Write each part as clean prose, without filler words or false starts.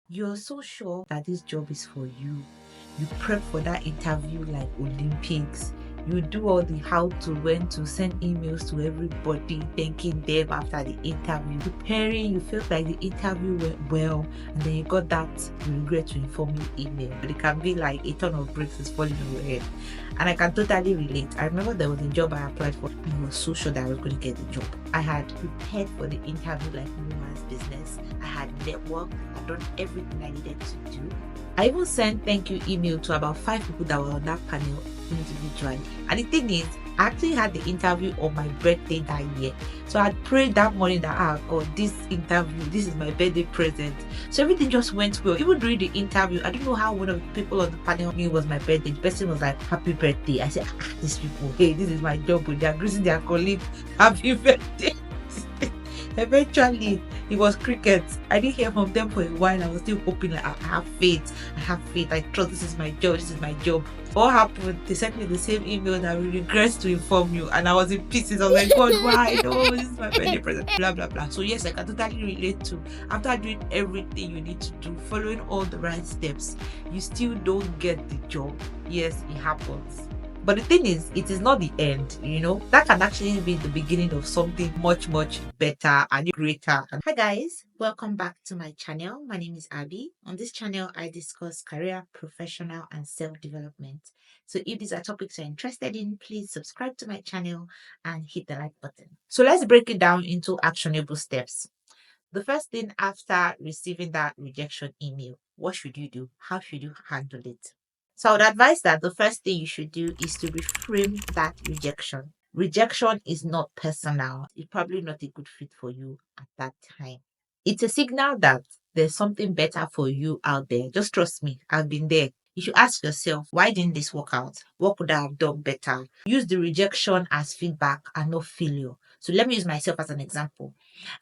You're so sure that this job is for you. You prep for that interview like Olympics. You do all the how to, when to, send emails to everybody, thanking them after the interview, preparing. You felt like the interview went well, and then you got that regret to inform you email. But it can be like a ton of bricks is falling on your head. And I can totally relate. I remember there was a job I applied for. I was so sure that I was going to get the job. I had prepared for the interview like no man's business. I had networked. I'd done everything I needed to do. I even sent thank you email to about 5 people that were on that panel individually. And the thing is, I actually had the interview on my birthday that year. So I'd prayed that morning that, God, this interview, this is my birthday present. So everything just went well. Even during the interview, I don't know how one of the people on the panel knew it was my birthday. The person was like, happy birthday. I said, these people, hey, this is my job. They're greeting their colleague, happy birthday. Eventually, it was crickets. I didn't hear from them for a while. I was still hoping, like, I have faith. I trust this is my job. What happened? They sent me the same email that we regret to inform you, and I was in pieces. I was like, God, why? No, this is my birthday present. Blah blah blah. So yes, I can totally relate to, after doing everything you need to do, following all the right steps, you still don't get the job. Yes, it happens. But the thing is, it is not the end, That can actually be the beginning of something much, much better and greater. Hi guys, welcome back to my channel. My name is Abby. On this channel, I discuss career, professional, and self-development. So if these are topics you're interested in, please subscribe to my channel and hit the like button. So let's break it down into actionable steps. The first thing after receiving that rejection email, what should you do? How should you handle it? So I would advise that the first thing you should do is to reframe that rejection. Rejection is not personal. It's probably not a good fit for you at that time. It's a signal that there's something better for you out there. Just trust me, I've been there. You should ask yourself, why didn't this work out? What could I have done better? Use the rejection as feedback and not failure. So let me use myself as an example.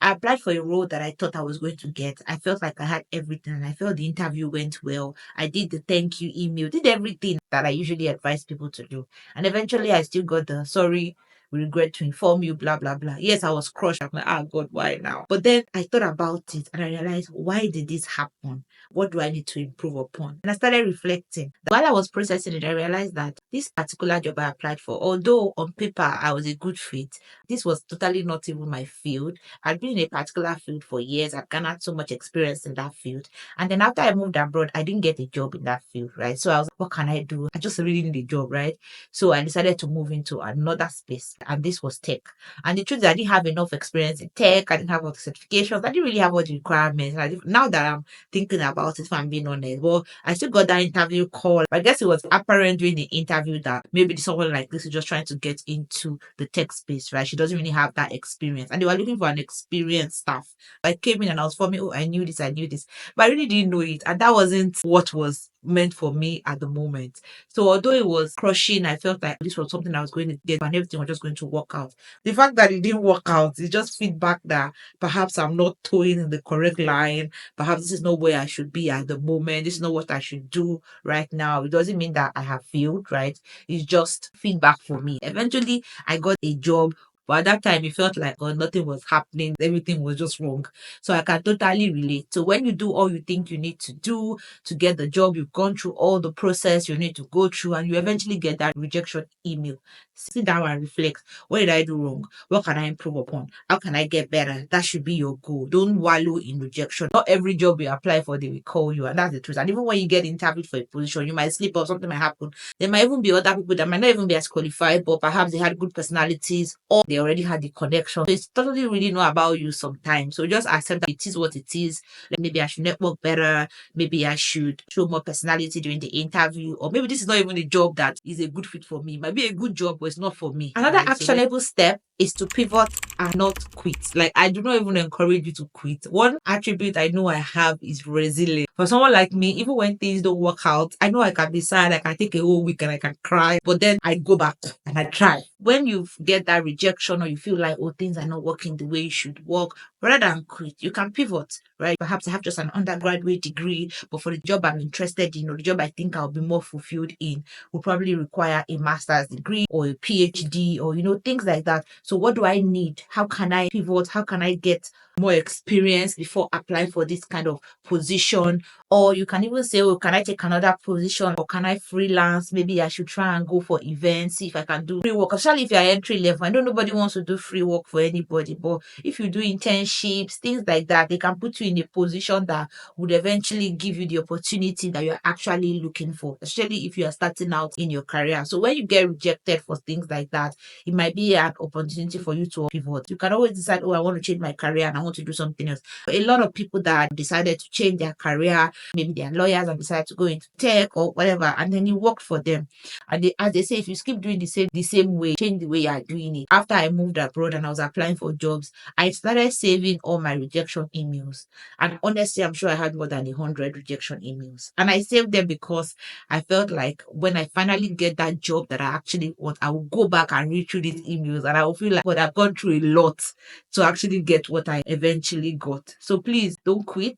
I applied for a role that I thought I was going to get. I felt like I had everything, and I felt the interview went well. I did the thank you email, did everything that I usually advise people to do. And eventually I still got the sorry, we regret to inform you, blah, blah, blah. Yes, I was crushed. I'm like, God, why now? But then I thought about it and I realized, why did this happen? What do I need to improve upon? And I started reflecting. While I was processing it, I realized that this particular job I applied for, although on paper I was a good fit, this was totally not even my field. I'd been in a particular field for years. I'd garnered so much experience in that field. And then after I moved abroad, I didn't get a job in that field, right? So I was like, what can I do? I just really need a job, right? So I decided to move into another space, and this was tech. And the truth is, I didn't have enough experience in tech. I didn't have all the certifications. I didn't really have all the requirements. Now that I'm thinking about it, if I'm being honest, well, I still got that interview call. But I guess it was apparent during the interview that maybe someone like this is just trying to get into the tech space, right? She doesn't really have that experience. And they were looking for an experienced staff. I came in and I was forming, I knew this. But I really didn't know it. And that wasn't what was meant for me at the moment. So although it was crushing, I felt like this was something I was going to get and everything was just going to work out. The fact that it didn't work out is just feedback that perhaps I'm not towing in the correct line. Perhaps this is not where I should be at the moment. This is not what I should do right now. It doesn't mean that I have failed, right? It's just feedback for me. Eventually, I got a job. But at that time, it felt like nothing was happening. Everything was just wrong. So I can totally relate. So when you do all you think you need to do to get the job, you've gone through all the process you need to go through, and you eventually get that rejection email. Sit down and reflect. What did I do wrong? What can I improve upon? How can I get better? That should be your goal. Don't wallow in rejection. Not every job you apply for, they will call you, and that's the truth. And even when you get interviewed for a position, you might slip up, something might happen. There might even be other people that might not even be as qualified, but perhaps they had good personalities or they already had the connection. So it's totally really not about you sometimes. So just accept that it is what it is. Like maybe I should network better. Maybe I should show more personality during the interview. Or maybe this is not even a job that is a good fit for me. It might be a good job, but it's not for me. Another actionable step is to pivot and not quit. Like, I do not even encourage you to quit. One attribute I know I have is resilience. For someone like me, even when things don't work out, I know I can be sad, I can take a whole week and I can cry, but then I go back and I try. When you get that rejection or you feel like, things are not working the way you should work, rather than quit. You can pivot, right? Perhaps I have just an undergraduate degree, but for the job I'm interested in, or the job I think I'll be more fulfilled in, will probably require a master's degree or a PhD, or things like that. So what do I need? How can I pivot? How can I get more experience before applying for this kind of position? Or you can even say, oh, can I take another position, or can I freelance? Maybe I should try and go for events, see if I can do free work. Especially if you're entry level. I know nobody wants to do free work for anybody, but if you do internships, things like that, they can put you in a position that would eventually give you the opportunity that you're actually looking for, especially if you are starting out in your career. So when you get rejected for things like that, it might be an opportunity for you to pivot. You can always decide, oh, I want to change my career and I want to do something else. But a lot of people that decided to change their career, maybe they're lawyers and decided to go into tech or whatever, and then you worked for them. And as they say, if you keep doing the same way, change the way you are doing it. After I moved abroad and I was applying for jobs, I started saving all my rejection emails. And honestly, I'm sure I had more than 100 rejection emails. And I saved them because I felt like when I finally get that job that I actually want, I will go back and read through these emails and I will feel like, but I've gone through a lot to actually get what I eventually got. So please don't quit.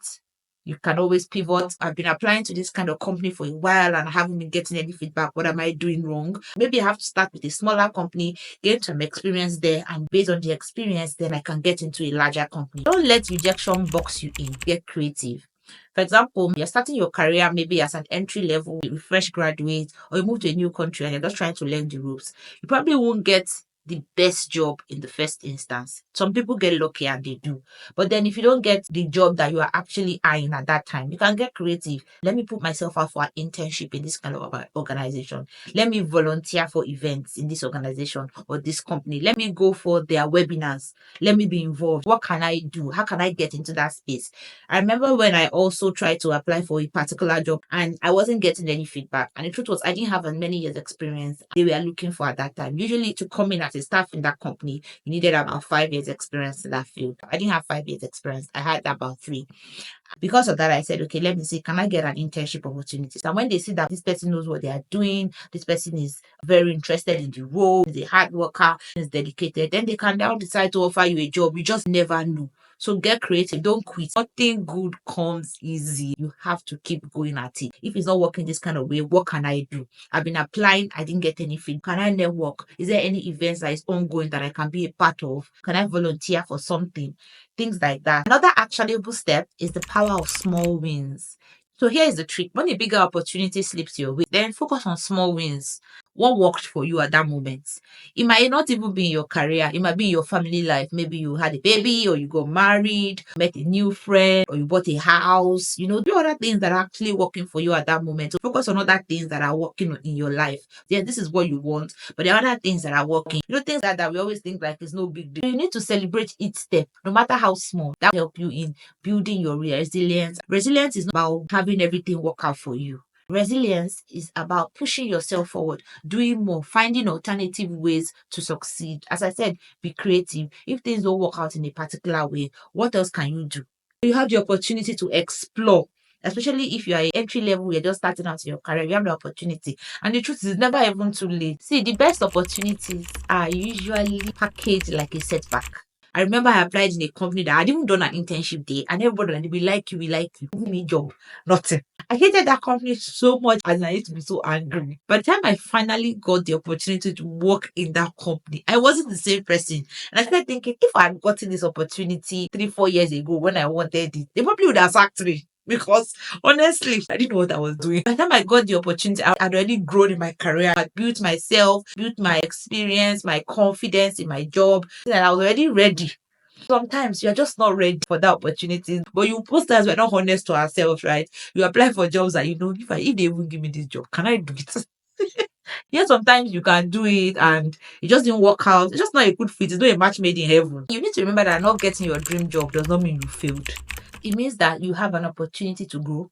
You can always pivot. I've been applying to this kind of company for a while and I haven't been getting any feedback. What am I doing wrong? Maybe I have to start with a smaller company, gain some experience there, and based on the experience, then I can get into a larger company. Don't let rejection box you in. Get creative. For example, you're starting your career maybe as an entry level, fresh graduate, or you move to a new country and you're just trying to learn the ropes. You probably won't get the best job in the first instance. Some people get lucky and they do. But then if you don't get the job that you are actually eyeing at that time, you can get creative. Let me put myself out for an internship in this kind of organization. Let me volunteer for events in this organization or this company. Let me go for their webinars. Let me be involved. What can I do? How can I get into that space? I remember when I also tried to apply for a particular job and I wasn't getting any feedback. And the truth was, I didn't have as many years experience they were looking for at that time. Usually to come in as a staff in that company, you needed about 5 years experience in that field. I didn't have 5 years experience. I had about 3. Because of that, I said, okay, let me see, can I get an internship opportunity? And when they see that this person knows what they are doing, this person is very interested in the role, is a hard worker, is dedicated, then they can now decide to offer you a job. You just never know. So get creative. Don't quit. Nothing good comes easy. You have to keep going at it. If it's not working this kind of way, what can I do? I've been applying. I didn't get any feedback. Can I network? Is there any events that is ongoing that I can be a part of? Can I volunteer for something? Things like that. Another actionable step is the power of small wins. So here is the trick. When a bigger opportunity slips your way, then focus on small wins. What worked for you at that moment? It might not even be in your career. It might be in your family life. Maybe you had a baby or you got married, met a new friend, or you bought a house. Do other things that are actually working for you at that moment. So focus on other things that are working in your life. Yeah, this is what you want, but there are other things that are working. Things that we always think like it's no big deal. You need to celebrate each step, no matter how small. That will help you in building your resilience. Resilience is not about having everything work out for you. Resilience is about pushing yourself forward, doing more, finding alternative ways to succeed. As I said, be creative. If things don't work out in a particular way, what else can you do? You have the opportunity to explore, especially if you are entry level, you're just starting out in your career, you have the opportunity. And the truth is, it's never even too late. See, the best opportunities are usually packaged like a setback. I remember I applied in a company that I'd even done an internship day, and everybody like, we like you, give me a job. Nothing. I hated that company so much and I used to be so angry. By the time I finally got the opportunity to work in that company, I wasn't the same person. And I started thinking, if I had gotten this opportunity 3-4 years ago when I wanted it, they probably would have sacked me. Because honestly, I didn't know what I was doing. By the time I got the opportunity, I had already grown in my career. I built myself, built my experience, my confidence in my job, and I was already ready. Sometimes you're just not ready for that opportunity. But most times we're not honest to ourselves, right? You apply for jobs that if they even give me this job, can I do it? Yeah, sometimes you can do it and it just didn't work out. It's just not a good fit. It's not a match made in heaven. You need to remember that not getting your dream job does not mean you failed. It means that you have an opportunity to grow,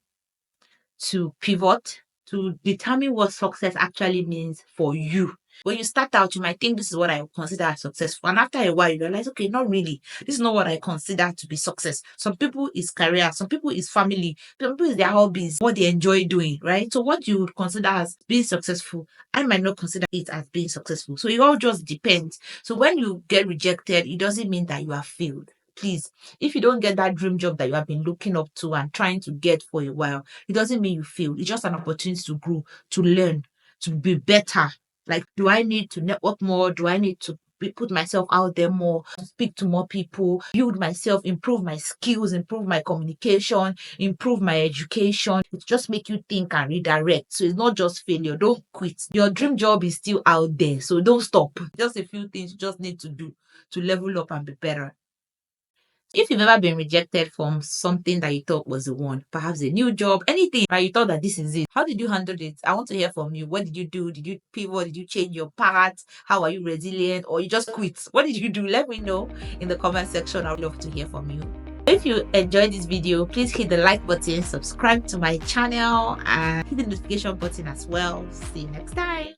to pivot, to determine what success actually means for you. When you start out, you might think this is what I consider as successful. And after a while, you realize, okay, not really. This is not what I consider to be success. Some people is career, some people is family, some people is their hobbies, what they enjoy doing, right? So what you would consider as being successful, I might not consider it as being successful. So it all just depends. So when you get rejected, it doesn't mean that you have failed. please, if you don't get that dream job that you have been looking up to and trying to get for a while, it doesn't mean you failed. It's just an opportunity to grow, to learn, to be better. Like, do I need to network more? Do I need to put myself out there more, to speak to more people, build myself, improve my skills, improve my communication, improve my education? It just make you think and redirect. So it's not just failure. Don't quit. Your dream job is still out there, so don't stop. Just a few things you just need to do to level up and be better. If you've ever been rejected from something that you thought was the one, perhaps a new job, anything, right? You thought that this is it. How did you handle it? I want to hear from you. What did you do? Did you pivot? Did you change your path? How are you resilient? Or you just quit? What did you do? Let me know in the comment section. I would love to hear from you. If you enjoyed this video, please hit the like button, subscribe to my channel, and hit the notification button as well. See you next time.